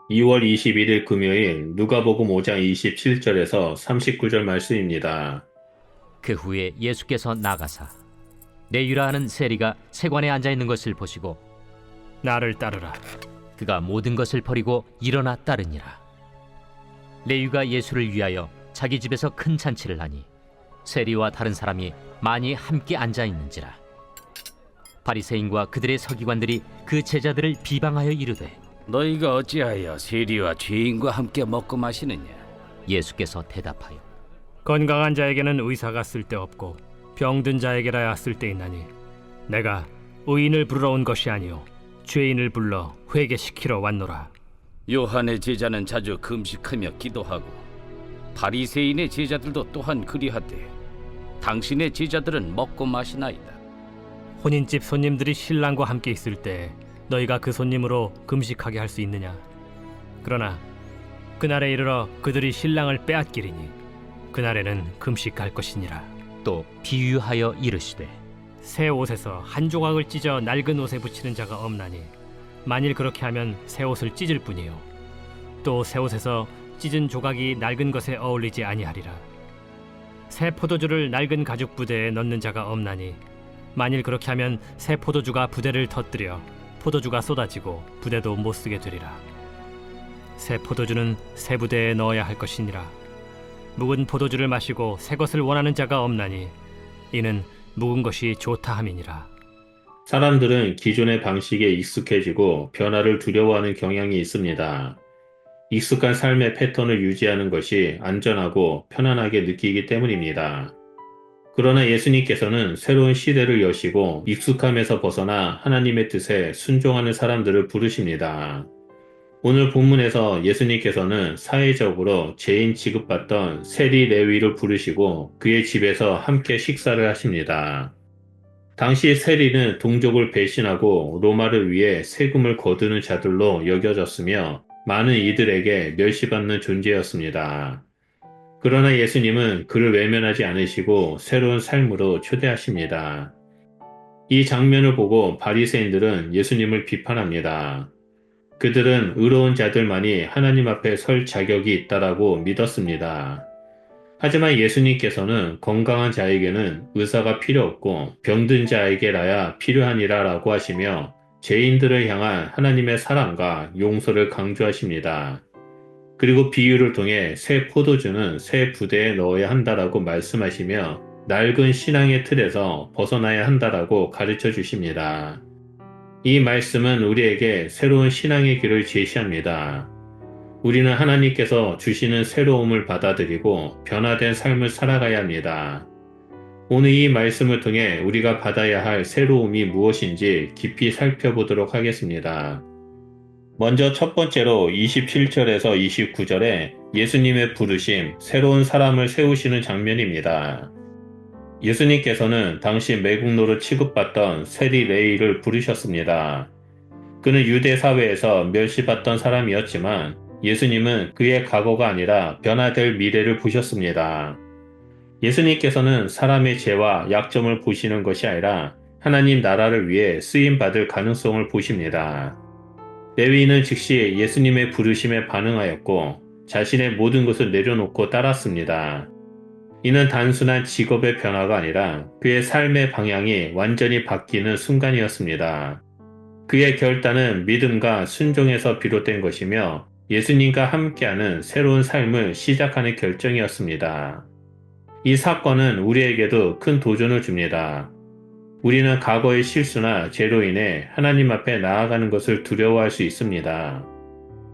2월 21일 금요일 누가복음 5장 27절에서 39절 말씀입니다. 그 후에 예수께서 나가사 레위라 하는 세리가 세관에 앉아 있는 것을 보시고 나를 따르라. 그가 모든 것을 버리고 일어나 따르니라. 레위가 예수를 위하여 자기 집에서 큰 잔치를 하니 세리와 다른 사람이 많이 함께 앉아 있는지라. 바리새인과 그들의 서기관들이 그 제자들을 비방하여 이르되 너희가 어찌하여 세리와 죄인과 함께 먹고 마시느냐? 예수께서 대답하여 건강한 자에게는 의사가 쓸데없고 병든 자에게라야 쓸데있나니 내가 의인을 부르러 온 것이 아니요 죄인을 불러 회개시키러 왔노라. 요한의 제자는 자주 금식하며 기도하고 바리새인의 제자들도 또한 그리하되 당신의 제자들은 먹고 마시나이다. 혼인집 손님들이 신랑과 함께 있을 때 너희가 그 손님으로 금식하게 할 수 있느냐? 그러나 그날에 이르러 그들이 신랑을 빼앗기리니 그날에는 금식할 것이니라. 또 비유하여 이르시되 새 옷에서 한 조각을 찢어 낡은 옷에 붙이는 자가 없나니 만일 그렇게 하면 새 옷을 찢을 뿐이요 또 새 옷에서 찢은 조각이 낡은 것에 어울리지 아니하리라. 새 포도주를 낡은 가죽 부대에 넣는 자가 없나니 만일 그렇게 하면 새 포도주가 부대를 터뜨려 포도주가 쏟아지고 부대도 못 쓰게 되리라. 새 포도주는 새 부대에 넣어야 할 것이니라. 묵은 포도주를 마시고 새 것을 원하는 자가 없나니 이는 묵은 것이 좋다 함이니라. 사람들은 기존의 방식에 익숙해지고 변화를 두려워하는 경향이 있습니다. 익숙한 삶의 패턴을 유지하는 것이 안전하고 편안하게 느끼기 때문입니다. 그러나 예수님께서는 새로운 시대를 여시고 익숙함에서 벗어나 하나님의 뜻에 순종하는 사람들을 부르십니다. 오늘 본문에서 예수님께서는 사회적으로 죄인 취급받던 세리 레위를 부르시고 그의 집에서 함께 식사를 하십니다. 당시 세리는 동족을 배신하고 로마를 위해 세금을 거두는 자들로 여겨졌으며 많은 이들에게 멸시받는 존재였습니다. 그러나 예수님은 그를 외면하지 않으시고 새로운 삶으로 초대하십니다. 이 장면을 보고 바리새인들은 예수님을 비판합니다. 그들은 의로운 자들만이 하나님 앞에 설 자격이 있다라고 믿었습니다. 하지만 예수님께서는 건강한 자에게는 의사가 필요 없고 병든 자에게라야 필요하니라 라고 하시며 죄인들을 향한 하나님의 사랑과 용서를 강조하십니다. 그리고 비유를 통해 새 포도주는 새 부대에 넣어야 한다라고 말씀하시며 낡은 신앙의 틀에서 벗어나야 한다라고 가르쳐 주십니다. 이 말씀은 우리에게 새로운 신앙의 길을 제시합니다. 우리는 하나님께서 주시는 새로움을 받아들이고 변화된 삶을 살아가야 합니다. 오늘 이 말씀을 통해 우리가 받아야 할 새로움이 무엇인지 깊이 살펴보도록 하겠습니다. 먼저 첫 번째로 27절에서 29절에 예수님의 부르심, 새로운 사람을 세우시는 장면입니다. 예수님께서는 당시 매국노로 취급받던 세리 레위를 부르셨습니다. 그는 유대 사회에서 멸시받던 사람이었지만 예수님은 그의 과거가 아니라 변화될 미래를 보셨습니다. 예수님께서는 사람의 죄와 약점을 보시는 것이 아니라 하나님 나라를 위해 쓰임받을 가능성을 보십니다. 레위인은 즉시 예수님의 부르심에 반응하였고 자신의 모든 것을 내려놓고 따랐습니다. 이는 단순한 직업의 변화가 아니라 그의 삶의 방향이 완전히 바뀌는 순간이었습니다. 그의 결단은 믿음과 순종에서 비롯된 것이며 예수님과 함께하는 새로운 삶을 시작하는 결정이었습니다. 이 사건은 우리에게도 큰 도전을 줍니다. 우리는 과거의 실수나 죄로 인해 하나님 앞에 나아가는 것을 두려워할 수 있습니다.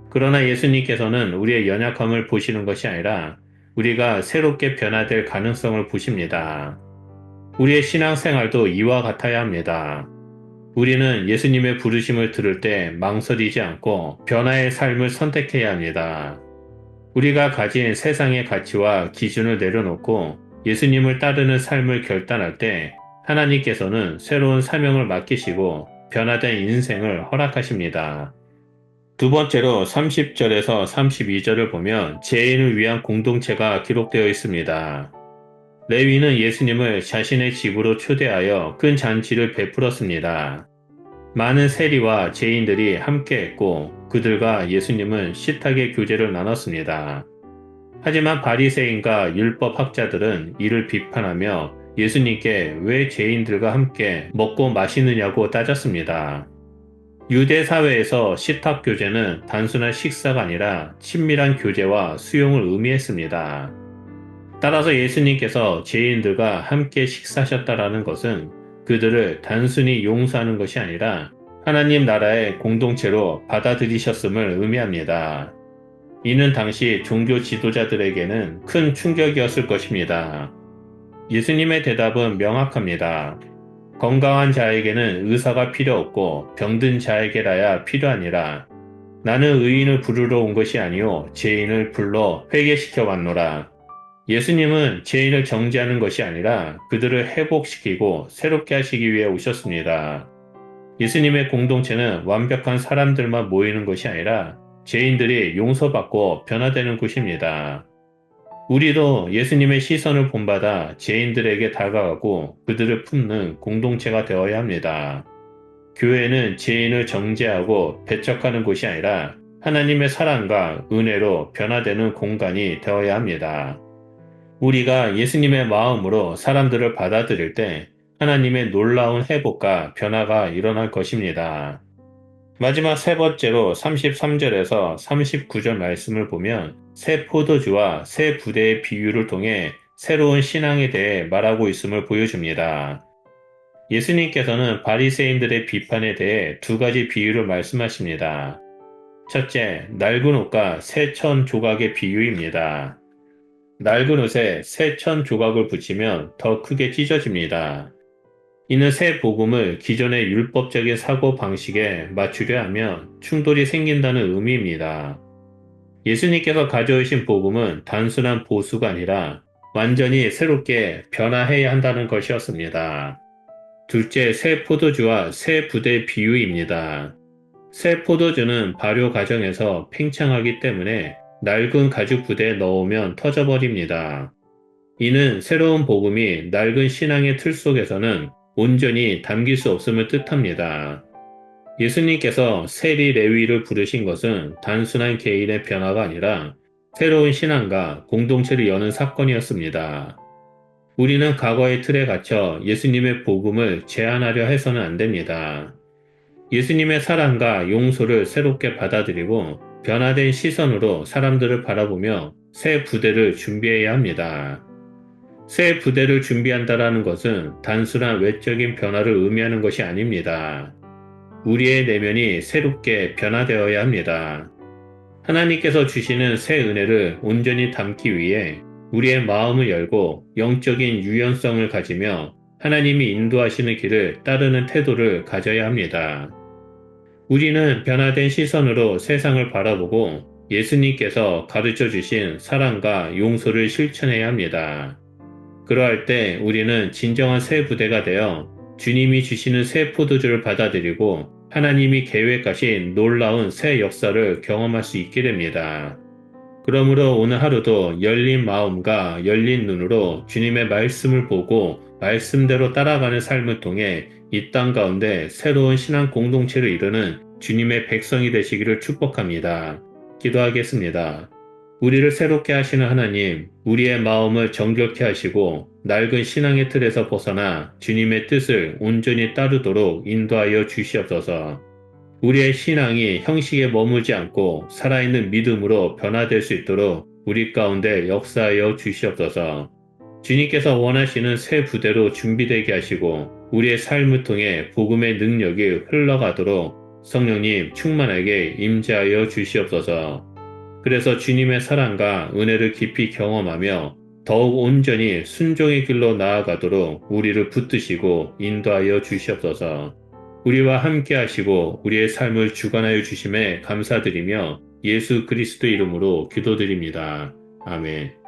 그러나 예수님께서는 우리의 연약함을 보시는 것이 아니라 우리가 새롭게 변화될 가능성을 보십니다. 우리의 신앙생활도 이와 같아야 합니다. 우리는 예수님의 부르심을 들을 때 망설이지 않고 변화의 삶을 선택해야 합니다. 우리가 가진 세상의 가치와 기준을 내려놓고 예수님을 따르는 삶을 결단할 때 하나님께서는 새로운 사명을 맡기시고 변화된 인생을 허락하십니다. 두 번째로 30절에서 32절을 보면 죄인을 위한 공동체가 기록되어 있습니다. 레위는 예수님을 자신의 집으로 초대하여 큰 잔치를 베풀었습니다. 많은 세리와 죄인들이 함께했고 그들과 예수님은 식탁의 교제를 나눴습니다. 하지만 바리새인과 율법 학자들은 이를 비판하며 예수님께 왜 죄인들과 함께 먹고 마시느냐고 따졌습니다. 유대 사회에서 식탁 교제는 단순한 식사가 아니라 친밀한 교제와 수용을 의미했습니다. 따라서 예수님께서 죄인들과 함께 식사하셨다라는 것은 그들을 단순히 용서하는 것이 아니라 하나님 나라의 공동체로 받아들이셨음을 의미합니다. 이는 당시 종교 지도자들에게는 큰 충격이었을 것입니다. 예수님의 대답은 명확합니다. 건강한 자에게는 의사가 필요 없고 병든 자에게라야 필요하니라. 나는 의인을 부르러 온 것이 아니요 죄인을 불러 회개시켜 왔노라. 예수님은 죄인을 정죄하는 것이 아니라 그들을 회복시키고 새롭게 하시기 위해 오셨습니다. 예수님의 공동체는 완벽한 사람들만 모이는 것이 아니라 죄인들이 용서받고 변화되는 곳입니다. 우리도 예수님의 시선을 본받아 죄인들에게 다가가고 그들을 품는 공동체가 되어야 합니다. 교회는 죄인을 정죄하고 배척하는 곳이 아니라 하나님의 사랑과 은혜로 변화되는 공간이 되어야 합니다. 우리가 예수님의 마음으로 사람들을 받아들일 때 하나님의 놀라운 회복과 변화가 일어날 것입니다. 마지막 세 번째로 33절에서 39절 말씀을 보면 새 포도주와 새 부대의 비유를 통해 새로운 신앙에 대해 말하고 있음을 보여줍니다. 예수님께서는 바리새인들의 비판에 대해 두 가지 비유를 말씀하십니다. 첫째, 낡은 옷과 새 천 조각의 비유입니다. 낡은 옷에 새 천 조각을 붙이면 더 크게 찢어집니다. 이는 새 복음을 기존의 율법적인 사고 방식에 맞추려 하면 충돌이 생긴다는 의미입니다. 예수님께서 가져오신 복음은 단순한 보수가 아니라 완전히 새롭게 변화해야 한다는 것이었습니다. 둘째, 새 포도주와 새 부대의 비유입니다. 새 포도주는 발효 과정에서 팽창하기 때문에 낡은 가죽 부대에 넣으면 터져버립니다. 이는 새로운 복음이 낡은 신앙의 틀 속에서는 온전히 담길 수 없음을 뜻합니다. 예수님께서 세리 레위를 부르신 것은 단순한 개인의 변화가 아니라 새로운 신앙과 공동체를 여는 사건이었습니다. 우리는 과거의 틀에 갇혀 예수님의 복음을 제한하려 해서는 안 됩니다. 예수님의 사랑과 용서를 새롭게 받아들이고 변화된 시선으로 사람들을 바라보며 새 부대를 준비해야 합니다. 새 부대를 준비한다라는 것은 단순한 외적인 변화를 의미하는 것이 아닙니다. 우리의 내면이 새롭게 변화되어야 합니다. 하나님께서 주시는 새 은혜를 온전히 담기 위해 우리의 마음을 열고 영적인 유연성을 가지며 하나님이 인도하시는 길을 따르는 태도를 가져야 합니다. 우리는 변화된 시선으로 세상을 바라보고 예수님께서 가르쳐 주신 사랑과 용서를 실천해야 합니다. 그러할 때 우리는 진정한 새 부대가 되어 주님이 주시는 새 포도주를 받아들이고 하나님이 계획하신 놀라운 새 역사를 경험할 수 있게 됩니다. 그러므로 오늘 하루도 열린 마음과 열린 눈으로 주님의 말씀을 보고 말씀대로 따라가는 삶을 통해 이 땅 가운데 새로운 신앙 공동체를 이루는 주님의 백성이 되시기를 축복합니다. 기도하겠습니다. 우리를 새롭게 하시는 하나님, 우리의 마음을 정결케 하시고 낡은 신앙의 틀에서 벗어나 주님의 뜻을 온전히 따르도록 인도하여 주시옵소서. 우리의 신앙이 형식에 머물지 않고 살아있는 믿음으로 변화될 수 있도록 우리 가운데 역사하여 주시옵소서. 주님께서 원하시는 새 부대로 준비되게 하시고 우리의 삶을 통해 복음의 능력이 흘러가도록 성령님 충만하게 임재하여 주시옵소서. 그래서 주님의 사랑과 은혜를 깊이 경험하며 더욱 온전히 순종의 길로 나아가도록 우리를 붙드시고 인도하여 주시옵소서. 우리와 함께 하시고 우리의 삶을 주관하여 주심에 감사드리며 예수 그리스도 이름으로 기도드립니다. 아멘.